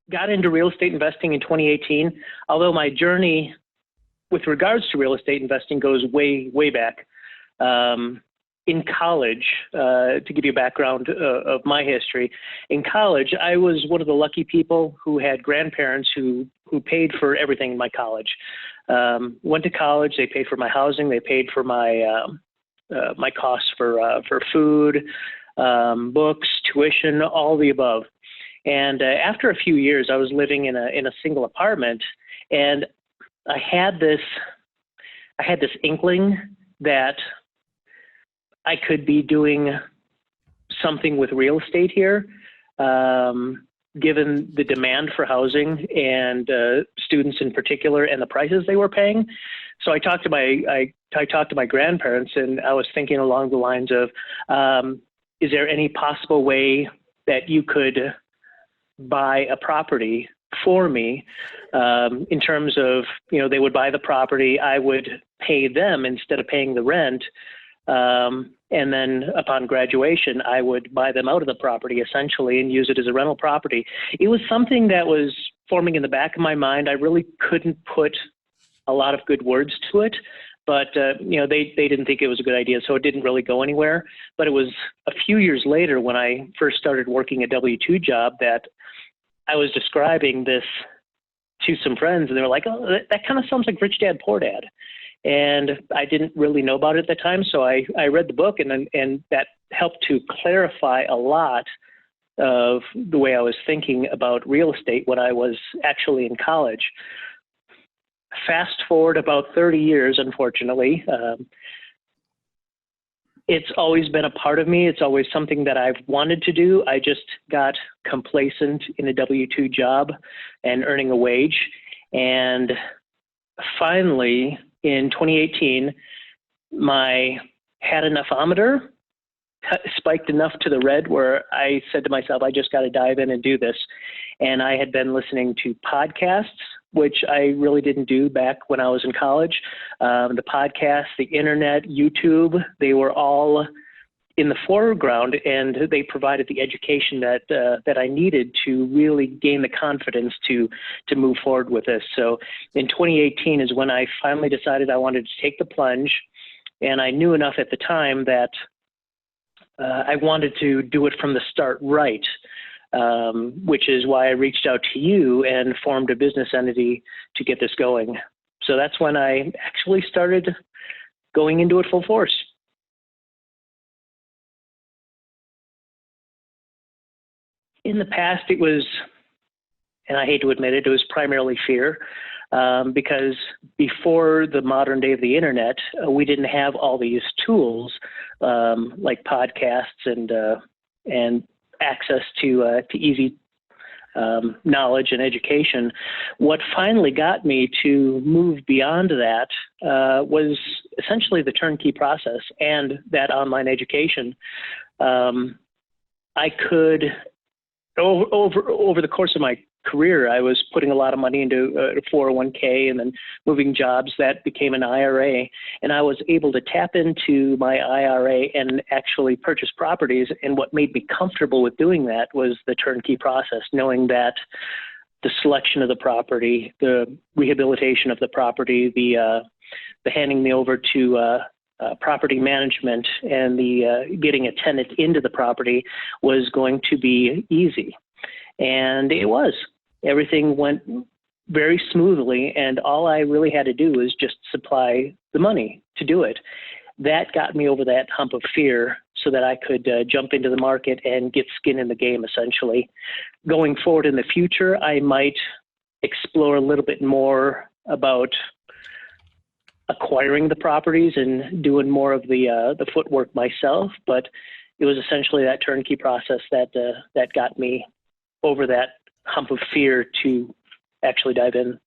got into real estate investing in 2018, although my journey with regards to real estate investing goes way, way back. In college, to give you a background of my history, in college, I was one of the lucky people who had grandparents who paid for everything in my college. Went to college, they paid for my housing, they paid for my my costs for food, books, tuition, all the above. And after a few years, I was living in a single apartment, and I had this inkling that I could be doing something with real estate here, given the demand for housing and students in particular, and the prices they were paying. So I talked to my grandparents, and I was thinking along the lines of, is there any possible way that you could buy a property for me, in terms of, they would buy the property, I would pay them instead of paying the rent. And then upon graduation, I would buy them out of the property essentially and use it as a rental property. It was something that was forming in the back of my mind. I really couldn't put a lot of good words to it, but they didn't think it was a good idea, so it didn't really go anywhere. But it was a few years later when I first started working a W-2 job that I was describing this to some friends, and they were like, "Oh, that kind of sounds like Rich Dad, Poor Dad." And I didn't really know about it at the time, so I read the book, and that helped to clarify a lot of the way I was thinking about real estate when I was actually in college. Fast forward about 30 years, unfortunately. It's always been a part of me. It's always something that I've wanted to do. I just got complacent in a W-2 job and earning a wage. And finally, in 2018, my had enough-ometer spiked enough to the red where I said to myself, I just got to dive in and do this. And I had been listening to podcasts, which I really didn't do back when I was in college. The podcasts, the internet, YouTube, they were all in the foreground, and they provided the education that I needed to really gain the confidence to move forward with this. So in 2018 is when I finally decided I wanted to take the plunge, and I knew enough at the time that I wanted to do it from the start right, which is why I reached out to you and formed a business entity to get this going. So that's when I actually started going into it full force. In the past, it was, and I hate to admit it, it was primarily fear, because before the modern day of the internet, we didn't have all these tools like podcasts and access to easy knowledge and education. What finally got me to move beyond that was essentially the turnkey process and that online education. I could, over the course of my career, I was putting a lot of money into a 401k and then moving jobs that became an IRA. And I was able to tap into my IRA and actually purchase properties. And what made me comfortable with doing that was the turnkey process, knowing that the selection of the property, the rehabilitation of the property, the handing me over to property management, and the getting a tenant into the property was going to be easy. And it was. Everything went very smoothly, and all I really had to do was just supply the money to do it. That got me over that hump of fear so that I could jump into the market and get skin in the game, essentially. Going forward in the future, I might explore a little bit more about acquiring the properties and doing more of the footwork myself, but it was essentially that turnkey process that got me over that hump of fear to actually dive in.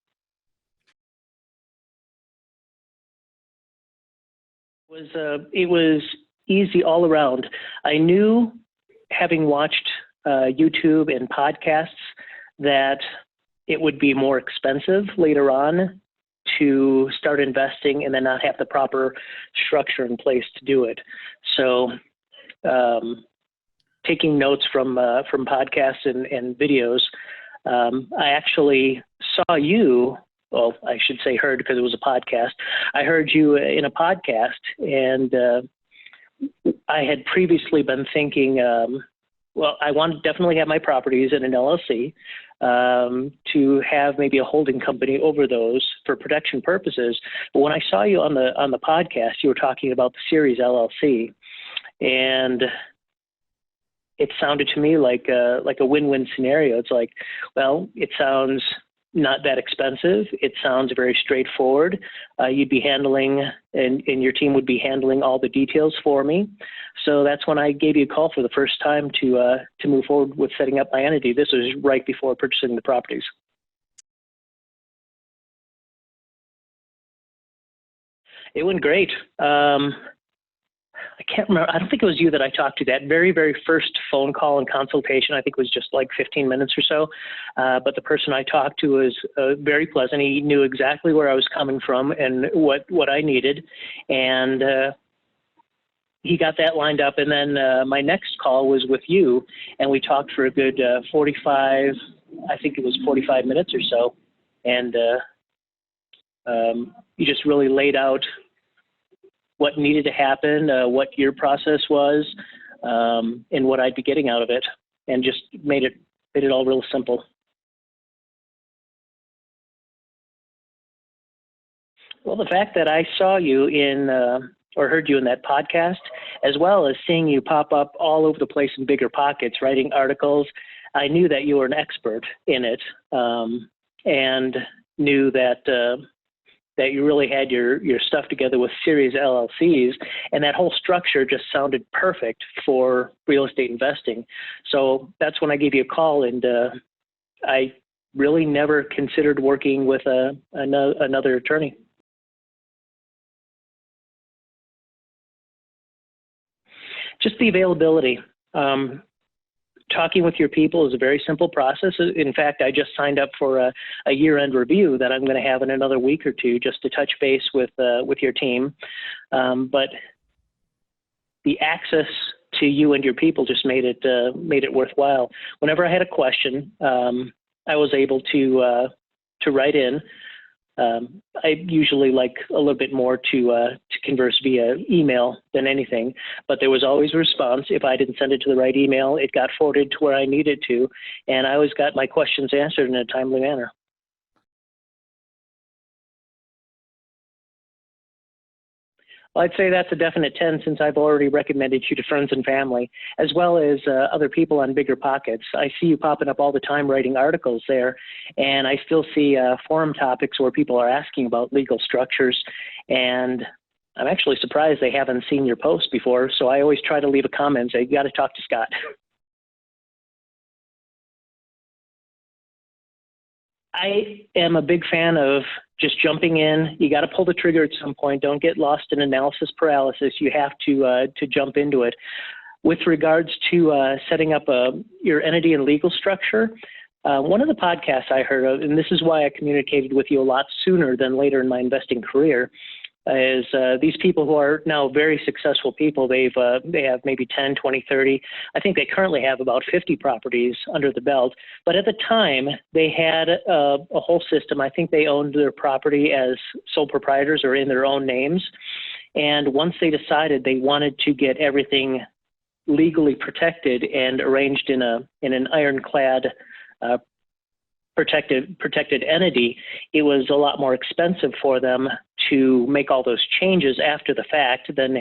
It was easy all around. I knew, having watched YouTube and podcasts, that it would be more expensive later on to start investing and then not have the proper structure in place to do it. So taking notes from podcasts and videos, I actually saw you. Well, I should say heard because it was a podcast. I heard you in a podcast, and I had previously been thinking, well, I want to definitely have my properties in an LLC, to have maybe a holding company over those for protection purposes. But when I saw you on the podcast, you were talking about the Series LLC, and it sounded to me like a win-win scenario. It's like, well, it sounds not that expensive. It sounds very straightforward. You'd be handling, and your team would be handling all the details for me. So that's when I gave you a call for the first time to move forward with setting up my entity. This was right before purchasing the properties. It went great. I can't remember. I don't think it was you that I talked to. That very, very first phone call and consultation, I think, was just like 15 minutes or so. But the person I talked to was very pleasant. He knew exactly where I was coming from and what I needed. And he got that lined up. And then my next call was with you, and we talked for a good 45, I think it was 45 minutes or so. And you just really laid out what needed to happen, what your process was, and what I'd be getting out of it, and just made it all real simple. Well, the fact that I saw you in or heard you in that podcast, as well as seeing you pop up all over the place in Bigger Pockets, writing articles, I knew that you were an expert in it, and knew that you really had your stuff together with Series LLCs, and that whole structure just sounded perfect for real estate investing. So that's when I gave you a call, and I really never considered working with another attorney. Just the availability. Talking with your people is a very simple process. In fact, I just signed up for a year-end review that I'm going to have in another week or two, just to touch base with your team. But the access to you and your people just made it worthwhile. Whenever I had a question, I was able to write in. I usually like a little bit more to converse via email than anything, but there was always a response. If I didn't send it to the right email, it got forwarded to where I needed to, and I always got my questions answered in a timely manner. Well, I'd say that's a definite 10, since I've already recommended you to friends and family, as well as other people on Bigger Pockets. I see you popping up all the time writing articles there, and I still see forum topics where people are asking about legal structures, and I'm actually surprised they haven't seen your post before, so I always try to leave a comment and say, you got to talk to Scott. I am a big fan of just jumping in. You got to pull the trigger at some point. Don't get lost in analysis paralysis. You have to jump into it. With regards to setting up your entity and legal structure, one of the podcasts I heard of, and this is why I communicated with you a lot sooner than later in my investing career, is these people who are now very successful people. They have maybe 10, 20, 30. I think they currently have about 50 properties under the belt. But at the time, they had a whole system. I think they owned their property as sole proprietors or in their own names. And once they decided they wanted to get everything legally protected and arranged in an ironclad protected entity, it was a lot more expensive for them to make all those changes after the fact than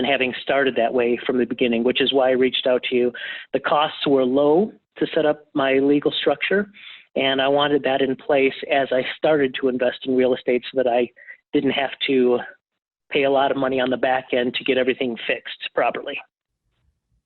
having started that way from the beginning, which is why I reached out to you. The costs were low to set up my legal structure, and I wanted that in place as I started to invest in real estate, so that I didn't have to pay a lot of money on the back end to get everything fixed properly.